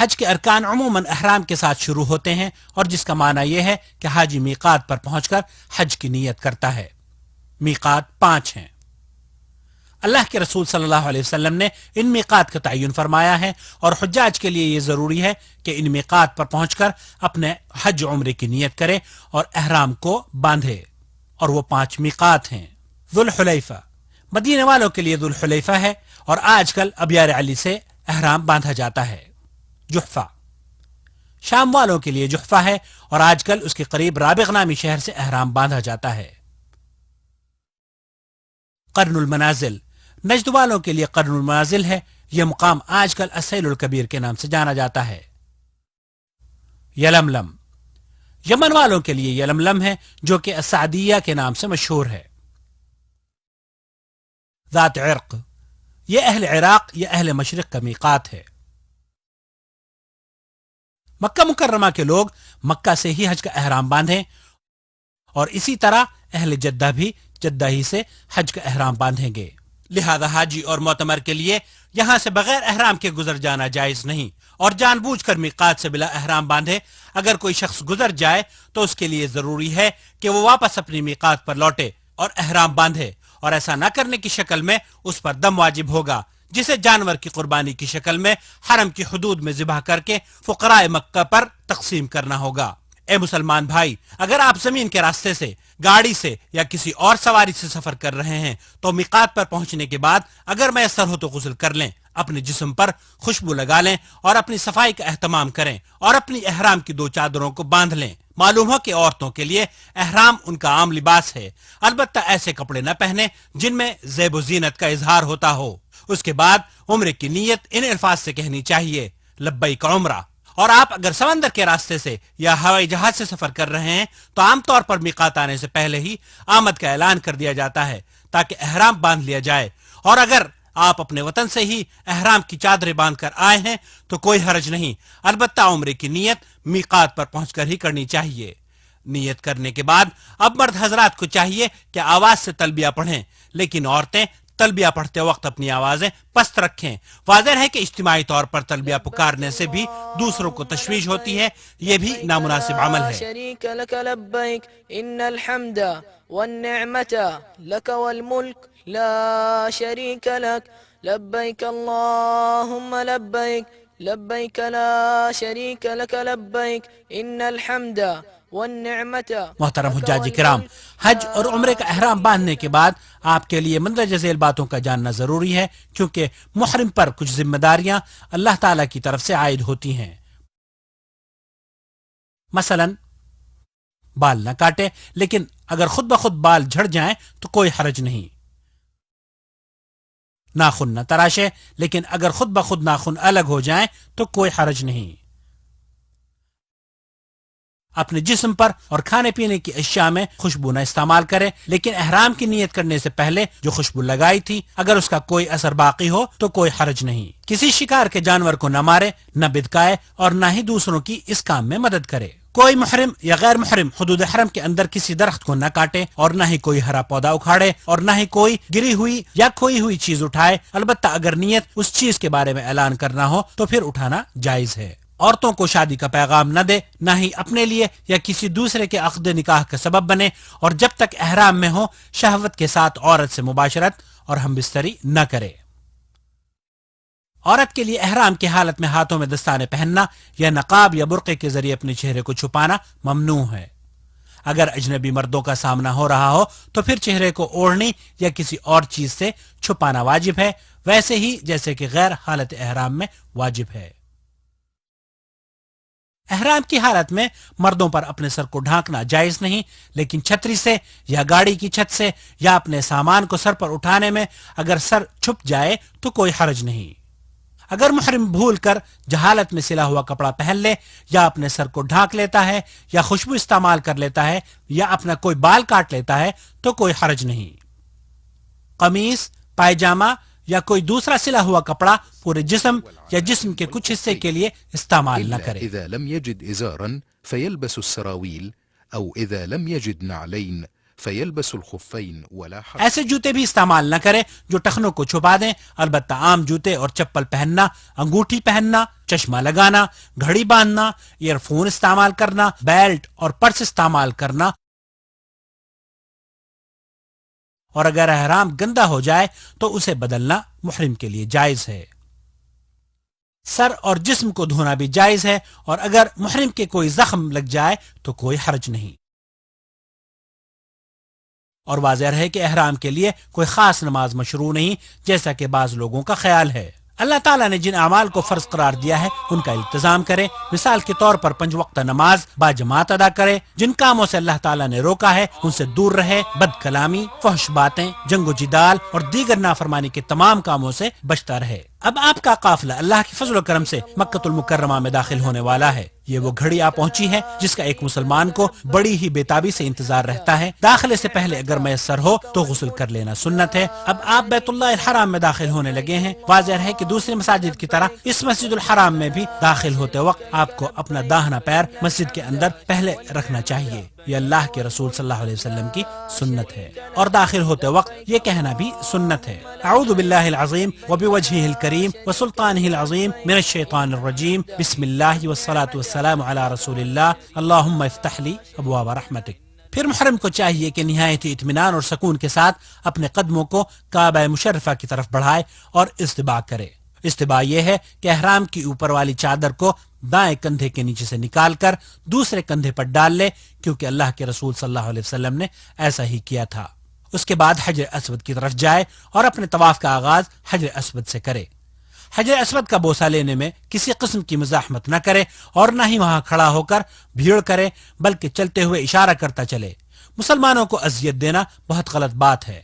حج کے ارکان عموماً احرام کے ساتھ شروع ہوتے ہیں، اور جس کا معنی یہ ہے کہ حاجی میقات پر پہنچ کر حج کی نیت کرتا ہے۔ میقات 5 ہیں۔ اللہ کے رسول صلی اللہ علیہ وسلم نے ان میقات کا تعین فرمایا ہے، اور حجاج کے لیے یہ ضروری ہے کہ ان میقات پر پہنچ کر اپنے حج عمرے کی نیت کرے اور احرام کو باندھے، اور وہ 5 میقات ہیں۔ ذوالحلیفہ مدینے والوں کے لیے ذوالحلیفہ ہے، اور آج کل ابیار علی سے احرام باندھا جاتا ہے۔ جحفہ شام والوں کے لیے جحفہ ہے، اور آج کل اس کے قریب رابغ نامی شہر سے احرام باندھا جاتا ہے۔ قرن المنازل نجد والوں کے لیے قرن المنازل ہے، یہ مقام آج کل السیل الکبیر کے نام سے جانا جاتا ہے۔ یلملم یمن والوں کے لیے یلملم ہے، جو کہ السعدیہ کے نام سے مشہور ہے۔ ذات عرق یہ اہل عراق یا اہل مشرق کا میقات ہے۔ مکہ مکرمہ کے لوگ مکہ سے ہی حج کا احرام باندھیں، اور اسی طرح اہل جدہ بھی جدہ ہی سے حج کا احرام باندھیں گے۔ لہذا حاجی اور معتمر کے لیے یہاں سے بغیر احرام کے گزر جانا جائز نہیں، اور جان بوجھ کر میقات سے بلا احرام باندھے۔ اگر کوئی شخص گزر جائے تو اس کے لیے ضروری ہے کہ وہ واپس اپنی میقات پر لوٹے اور احرام باندھے، اور ایسا نہ کرنے کی شکل میں اس پر دم واجب ہوگا، جسے جانور کی قربانی کی شکل میں حرم کی حدود میں ذبح کر کے فقراء مکہ پر تقسیم کرنا ہوگا۔ اے مسلمان بھائی، اگر آپ زمین کے راستے سے، گاڑی سے یا کسی اور سواری سے سفر کر رہے ہیں تو میقات پر پہنچنے کے بعد اگر میسر ہو تو غسل کر لیں، اپنے جسم پر خوشبو لگا لیں اور اپنی صفائی کا اہتمام کریں، اور اپنی احرام کی 2 چادروں کو باندھ لیں۔ معلوم ہو کہ عورتوں کے لیے احرام ان کا عام لباس ہے، البتہ ایسے کپڑے نہ پہنے جن میں زیب و زینت کا اظہار ہوتا ہو۔ اس کے بعد عمرے کی نیت ان الفاظ سے کہنی چاہیے: لبیک عمرہ۔ اور آپ اگر سمندر کے راستے سے یا ہوائی جہاز سے سفر کر رہے ہیں تو عام طور پر میقات آنے سے پہلے ہی آمد کا اعلان کر دیا جاتا ہے تاکہ احرام باندھ لیا جائے، اور اگر آپ اپنے وطن سے ہی احرام کی چادریں باندھ کر آئے ہیں تو کوئی حرج نہیں، البتہ عمرے کی نیت میقات پر پہنچ کر ہی کرنی چاہیے۔ نیت کرنے کے بعد اب مرد حضرات کو چاہیے کہ آواز سے تلبیہ پڑھیں، لیکن عورتیں تلبیہ پڑھتے وقت اپنی آوازیں پست رکھیں۔ واضح ہے کہ اجتماعی طور پر تلبیہ پکارنے سے بھی دوسروں کو تشویش ہوتی ہے، یہ بھی نامناسب عمل ہے۔ شریک لک لبیک ان الحمد والنعمت لک والملک لا شریک لک لبیک اللہم لبیک لبیک لا شریک لک لبیک ان الحمد والنعمت۔ محترم حجاج کرام، حج اور عمرے کا احرام باندھنے کے بعد آپ کے لیے مندرجہ ذیل باتوں کا جاننا ضروری ہے، کیونکہ محرم پر کچھ ذمہ داریاں اللہ تعالی کی طرف سے عائد ہوتی ہیں۔ مثلا بال نہ کاٹے، لیکن اگر خود بخود بال جھڑ جائیں تو کوئی حرج نہیں۔ ناخن نہ تراشے، لیکن اگر خود بخود ناخن الگ ہو جائیں تو کوئی حرج نہیں۔ اپنے جسم پر اور کھانے پینے کی اشیاء میں خوشبو نہ استعمال کرے، لیکن احرام کی نیت کرنے سے پہلے جو خوشبو لگائی تھی اگر اس کا کوئی اثر باقی ہو تو کوئی حرج نہیں۔ کسی شکار کے جانور کو نہ مارے، نہ بدکائے، اور نہ ہی دوسروں کی اس کام میں مدد کرے۔ کوئی محرم یا غیر محرم حدود حرم کے اندر کسی درخت کو نہ کاٹے، اور نہ ہی کوئی ہرا پودا اکھاڑے، اور نہ ہی کوئی گری ہوئی یا کھوئی ہوئی چیز اٹھائے، البتہ اگر نیت اس چیز کے بارے میں اعلان کرنا ہو تو پھر اٹھانا جائز ہے۔ عورتوں کو شادی کا پیغام نہ دے، نہ ہی اپنے لیے یا کسی دوسرے کے عقد نکاح کا سبب بنے، اور جب تک احرام میں ہو شہوت کے ساتھ عورت سے مباشرت اور ہم بستری نہ کرے۔ عورت کے لیے احرام کی حالت میں ہاتھوں میں دستانے پہننا یا نقاب یا برقعے کے ذریعے اپنے چہرے کو چھپانا ممنوع ہے۔ اگر اجنبی مردوں کا سامنا ہو رہا ہو تو پھر چہرے کو اوڑھنی یا کسی اور چیز سے چھپانا واجب ہے، ویسے ہی جیسے کہ غیر حالت احرام میں واجب ہے۔ احرام کی حالت میں مردوں پر اپنے سر کو ڈھانکنا جائز نہیں، لیکن چھتری سے یا گاڑی کی چھت سے یا اپنے سامان کو سر پر اٹھانے میں اگر سر چھپ جائے تو کوئی حرج نہیں۔ اگر محرم بھول کر جہالت میں سلا ہوا کپڑا پہن لے، یا اپنے سر کو ڈھانک لیتا ہے، یا خوشبو استعمال کر لیتا ہے، یا اپنا کوئی بال کاٹ لیتا ہے تو کوئی حرج نہیں۔ قمیص، پائجامہ یا کوئی دوسرا سلا ہوا کپڑا پورے جسم یا جسم کے کچھ حصے کے لیے استعمال نہ کرے۔ إذا لم يجد إزارا فيلبس السراويل أو إذا لم يجد نعلين فيلبس الخفين ولا حرج. ایسے جوتے بھی استعمال نہ کرے جو ٹخنوں کو چھپا دیں، البتہ عام جوتے اور چپل پہننا، انگوٹھی پہننا، چشمہ لگانا، گھڑی باندھنا، ایئر فون استعمال کرنا، بیلٹ اور پرس استعمال کرنا، اور اگر احرام گندا ہو جائے تو اسے بدلنا محرم کے لیے جائز ہے۔ سر اور جسم کو دھونا بھی جائز ہے، اور اگر محرم کے کوئی زخم لگ جائے تو کوئی حرج نہیں۔ اور واضح رہے کہ احرام کے لیے کوئی خاص نماز مشروع نہیں، جیسا کہ بعض لوگوں کا خیال ہے۔ اللہ تعالیٰ نے جن اعمال کو فرض قرار دیا ہے ان کا التزام کرے، مثال کے طور پر 5 وقت نماز باجماعت ادا کرے، جن کاموں سے اللہ تعالیٰ نے روکا ہے ان سے دور رہے، بد کلامی، فحش باتیں، جنگ و جدال اور دیگر نافرمانی کے تمام کاموں سے بچتا رہے۔ اب آپ کا قافلہ اللہ کی فضل و کرم سے مکہ المکرمہ میں داخل ہونے والا ہے۔ یہ وہ گھڑی آ پہنچی ہے جس کا ایک مسلمان کو بڑی ہی بے تابی سے انتظار رہتا ہے۔ داخلے سے پہلے اگر میسر ہو تو غسل کر لینا سنت ہے۔ اب آپ بیت اللہ الحرام میں داخل ہونے لگے ہیں۔ واضح ہے کہ دوسری مساجد کی طرح اس مسجد الحرام میں بھی داخل ہوتے وقت آپ کو اپنا داہنا پیر مسجد کے اندر پہلے رکھنا چاہیے۔ یہ اللہ کے رسول صلی اللہ علیہ وسلم کی سنت ہے، اور داخل ہوتے وقت یہ کہنا بھی سنت ہے، اعوذ باللہ العظیم وبوجہہ الکریم وسلطانہ العظیم من الشیطان الرجیم، بسم اللہ والصلاة والسلام علی رسول اللہ، اللہم افتح لی ابواب رحمتک۔ پھر محرم کو چاہیے کہ نہایت اطمینان اور سکون کے ساتھ اپنے قدموں کو کعبہ مشرفہ کی طرف بڑھائے اور استباع کرے۔ استباع یہ ہے کہ احرام کی اوپر والی چادر کو دائیں کندھے کے نیچے سے نکال کر دوسرے کندھے پر ڈال لے، کیونکہ اللہ کے رسول صلی اللہ علیہ وسلم نے ایسا ہی کیا تھا۔ اس کے بعد حجر اسود کی طرف جائے اور اپنے طواف کا آغاز حجر اسود سے کرے۔ حجر اسود کا بوسہ لینے میں کسی قسم کی مزاحمت نہ کرے اور نہ ہی وہاں کھڑا ہو کر بھیڑ کرے، بلکہ چلتے ہوئے اشارہ کرتا چلے۔ مسلمانوں کو اذیت دینا بہت غلط بات ہے۔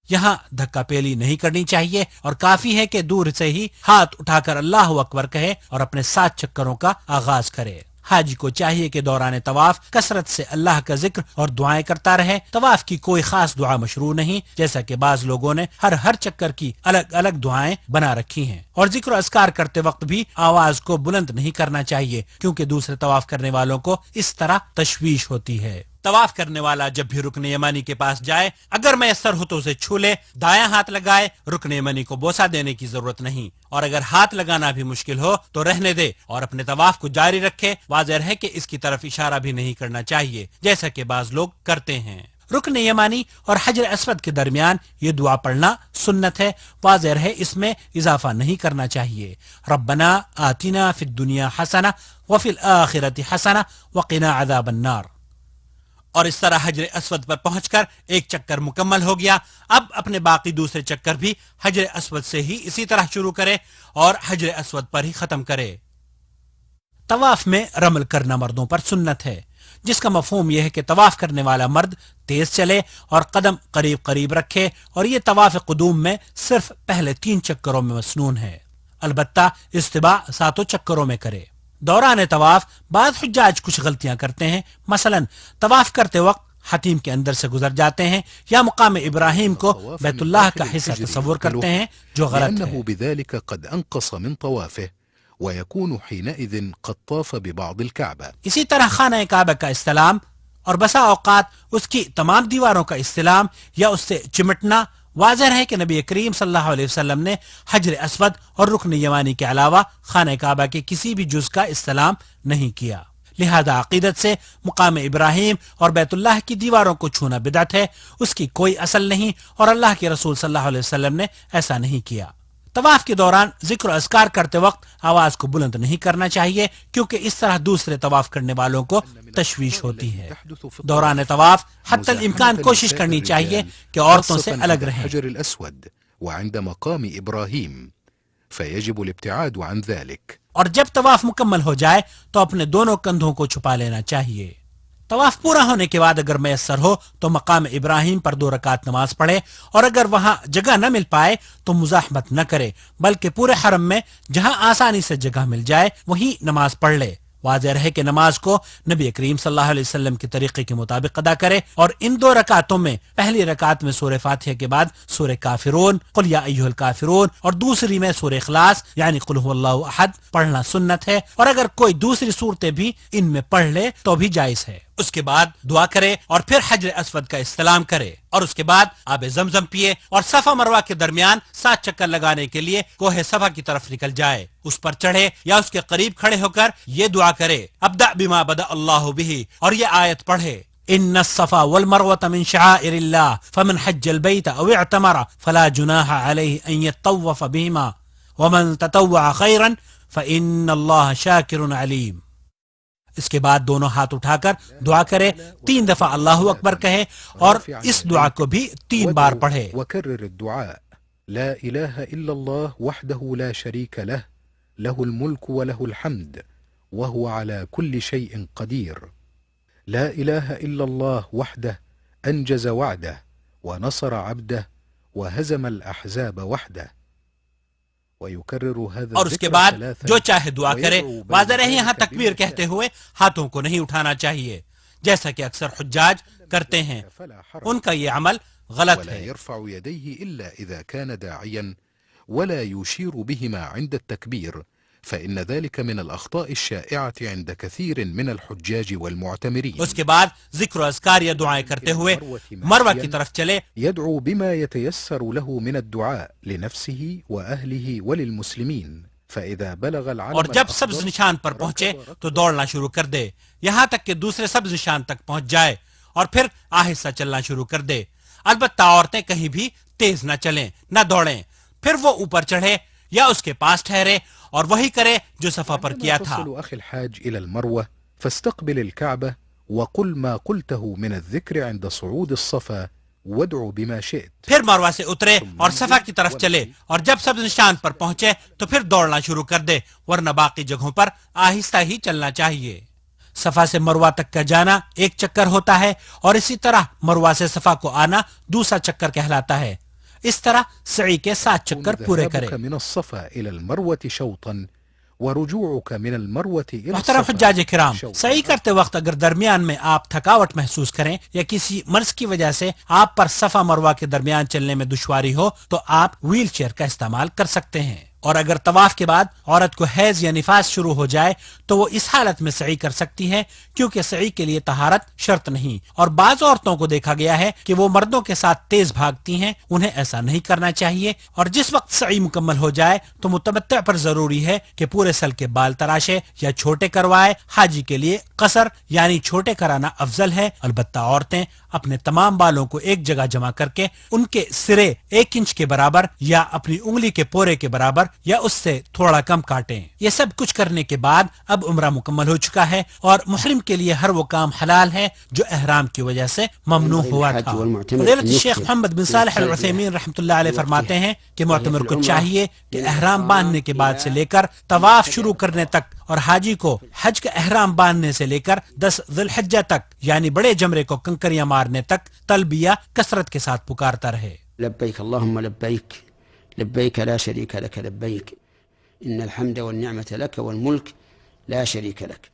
یہاں دھکا پیلی نہیں کرنی چاہیے، اور کافی ہے کہ دور سے ہی ہاتھ اٹھا کر اللہ اکبر کہے اور اپنے 7 چکروں کا آغاز کرے۔ حاجی کو چاہیے کہ دوران طواف کثرت سے اللہ کا ذکر اور دعائیں کرتا رہے۔ طواف کی کوئی خاص دعا مشروع نہیں، جیسا کہ بعض لوگوں نے ہر چکر کی الگ الگ دعائیں بنا رکھی ہیں۔ اور ذکر و اذکار کرتے وقت بھی آواز کو بلند نہیں کرنا چاہیے، کیونکہ دوسرے طواف کرنے والوں کو اس طرح تشویش ہوتی ہے۔ طواف کرنے والا جب بھی رکن یمانی کے پاس جائے، اگر میسر ہو تو اسے چھو لے، دایاں ہاتھ لگائے، رکن یمانی کو بوسہ دینے کی ضرورت نہیں، اور اگر ہاتھ لگانا بھی مشکل ہو تو رہنے دے اور اپنے طواف کو جاری رکھے۔ واضح ہے کہ اس کی طرف اشارہ بھی نہیں کرنا چاہیے، جیسا کہ بعض لوگ کرتے ہیں۔ رکن یمانی اور حجر اسود کے درمیان یہ دعا پڑھنا سنت ہے۔ واضح ہے اس میں اضافہ نہیں کرنا چاہیے۔ ربنا آتنا فی الدنیا حسنہ وفی الآخرۃ حسنہ وقنا عذاب النار۔ اور اس طرح حجر اسود پر پہنچ کر ایک چکر مکمل ہو گیا۔ اب اپنے باقی دوسرے چکر بھی حجر اسود سے ہی اسی طرح شروع کرے اور حجر اسود پر ہی ختم کرے۔ طواف میں رمل کرنا مردوں پر سنت ہے، جس کا مفہوم یہ ہے کہ طواف کرنے والا مرد تیز چلے اور قدم قریب قریب رکھے، اور یہ طواف قدوم میں صرف پہلے 3 چکروں میں مسنون ہے، البتہ استباع 7 چکروں میں کرے۔ دوران طواف بعض حجاج کچھ غلطیاں کرتے ہیں، مثلا طواف کرتے وقت حتیم کے اندر سے گزر جاتے ہیں، یا مقام ابراہیم کو بیت اللہ کا حصہ تصور کرتے ہیں، جو غلط ہے۔ لأنه بذلك قد أنقص من طوافه ويكون حينئذ قد طاف ببعض الكعبة. اسی طرح خانہ کعبہ کا استلام اور بسا اوقات اس کی تمام دیواروں کا استلام یا اس سے چمٹنا، واضح ہے کہ نبی کریم صلی اللہ علیہ وسلم نے حجر اسود اور رکن یمانی کے علاوہ خانہ کعبہ کے کسی بھی جز کا استلام نہیں کیا۔ لہذا عقیدت سے مقام ابراہیم اور بیت اللہ کی دیواروں کو چھونا بدعت ہے، اس کی کوئی اصل نہیں، اور اللہ کے رسول صلی اللہ علیہ وسلم نے ایسا نہیں کیا۔ طواف کے دوران ذکر و اذکار کرتے وقت آواز کو بلند نہیں کرنا چاہیے، کیونکہ اس طرح دوسرے طواف کرنے والوں کو تشویش ہوتی ہے۔ دوران طواف حتی الامکان کوشش کرنی چاہیے کہ عورتوں سے الگ رہیں۔ الحجر الأسود وعند مقام إبراهيم فيجب الابتعاد عن ذلك. اور جب طواف مکمل ہو جائے تو اپنے دونوں کندھوں کو چھپا لینا چاہیے۔ طواف پورا ہونے کے بعد اگر میسر ہو تو مقام ابراہیم پر 2 رکعت نماز پڑھے، اور اگر وہاں جگہ نہ مل پائے تو مزاحمت نہ کرے، بلکہ پورے حرم میں جہاں آسانی سے جگہ مل جائے وہیں نماز پڑھ لے۔ واضح رہے کہ نماز کو نبی کریم صلی اللہ علیہ وسلم کے طریقے کے مطابق ادا کرے، اور ان 2 رکعتوں میں پہلی رکعت میں سورہ فاتحہ کے بعد سورہ کافرون قل یا ایھا الکافرون اور دوسری میں سورہ اخلاص یعنی قل ھو اللہ احد پڑھنا سنت ہے، اور اگر کوئی دوسری صورتیں بھی ان میں پڑھ لے تو بھی جائز ہے۔ اس کے بعد دعا کرے اور پھر حجر اسود کا استلام کرے اور اس کے بعد آب زمزم پیے اور صفا مروہ کے درمیان 7 چکر لگانے کے لیے کوہ صفا کی طرف نکل جائے، اس پر چڑھے یا اس کے قریب کھڑے ہو کر یہ دعا کرے، ابدأ بما بدأ اللہ به، اور یہ آیت پڑھے، ان الصفا والمروة من شعائر الله فمن حج البيت او اعتمر فلا جناح عليه ان يطوف بهما ومن تطوع خيرا فان الله شاكر عليم۔ اس کے بعد دونوں ہاتھ اٹھا کر دعا کرے، 3 دفعہ اللہ اکبر کہے اور اس دعا کو بھی 3 بار پڑھے۔ وكرر الدعاء لا إله إلا الله وحده لا شريك له له الملك وله الحمد وهو على كل شيء قدير، لا إله إلا الله وحده أنجز وعده ونصر عبده وهزم الأحزاب وحده، ويكرر هذا اور اس کے بعد جو چاہے دعا کرے، واضح رہے یہاں تکبیر کہتے ہوئے ہاتھوں کو نہیں اٹھانا چاہیے جیسا کہ اکثر حجاج کرتے ہیں، ان کا یہ عمل غلط ولا ہے۔ يرفع يديه إلا إذا كان داعيا ولا يشير بهما عند التكبير، فإن ذلك من الأخطاء الشائعة عند كثير من الحجاج والمعتمرين۔ اس کے بعد ذکر و اذکار یا دعائیں کرتے ہوئے مروہ کی طرف چلے، يدعو بما يتيسر له من الدعاء لنفسه وأهله وللمسلمين، فإذا بلغ العلم اور جب سبز نشان پر پہنچے تو دوڑنا شروع کر دے یہاں تک کہ دوسرے سبز نشان تک پہنچ جائے اور پھر آہستہ چلنا شروع کر دے، البتہ عورتیں کہیں بھی تیز نہ چلیں نہ دوڑیں، پھر وہ اوپر چڑھے یا اس کے پاس ٹھہرے اور وہی کرے جو صفا پر کیا تھا۔ تصل أخي الحاج إلى المروة فاستقبل الكعبة وقل ما قلته من الذكر عند صعود الصفا وادعو بما شئت۔ پھر مروہ سے اترے اور صفا کی طرف چلے اور جب سبز نشان پر پہنچے تو پھر دوڑنا شروع کر دے، ورنہ باقی جگہوں پر آہستہ ہی چلنا چاہیے۔ صفا سے مروہ تک کا جانا 1 چکر ہوتا ہے اور اسی طرح مروہ سے صفا کو آنا دوسرا چکر کہلاتا ہے۔ اس طرح سعی کے 7 چکر پورے کرے۔ ذهابك من الصفا إلى المروة شوطا ورجوعك من المروة إلى محترم الصفا حجاج کرام، شوطا۔ سعی کرتے وقت اگر درمیان میں آپ تھکاوٹ محسوس کریں یا کسی مرض کی وجہ سے آپ پر صفا مروہ کے درمیان چلنے میں دشواری ہو تو آپ ویل چیئر کا استعمال کر سکتے ہیں، اور اگر طواف کے بعد عورت کو حیض یا نفاس شروع ہو جائے تو وہ اس حالت میں سعی کر سکتی ہے، کیونکہ سعی کے لیے طہارت شرط نہیں، اور بعض عورتوں کو دیکھا گیا ہے کہ وہ مردوں کے ساتھ تیز بھاگتی ہیں، انہیں ایسا نہیں کرنا چاہیے، اور جس وقت سعی مکمل ہو جائے تو متمتع پر ضروری ہے کہ پورے سل کے بال تراشے یا چھوٹے کروائے۔ حاجی کے لیے قصر یعنی چھوٹے کرانا افضل ہے، البتہ عورتیں اپنے تمام بالوں کو ایک جگہ جمع کر کے ان کے سرے 1 انچ کے برابر یا اپنی انگلی کے پورے کے برابر یا اس سے تھوڑا کم کاٹیں۔ یہ سب کچھ کرنے کے بعد اب عمرہ مکمل ہو چکا ہے اور محرم کے لیے ہر وہ کام حلال ہے جو احرام کی وجہ سے ممنوع ہوا تھا۔ فضیلت الشیخ محمد بن صالح العثیمین رحمۃ اللہ علیہ فرماتے ہیں کہ معتمر کو چاہیے کہ احرام باندھنے کے بعد سے لے کر طواف شروع کرنے تک اور حاجی کو حج کا احرام باندھنے سے لے کر 10 ذی الحجہ تک یعنی بڑے جمرے کو کنکریاں مارنے تک تلبیہ کثرت کے ساتھ پکارتا رہے۔ لبيك اللهم لبيك لبيك لا شريك لك لبيك إن الحمد والنعمة لك والملك لا شريك لك۔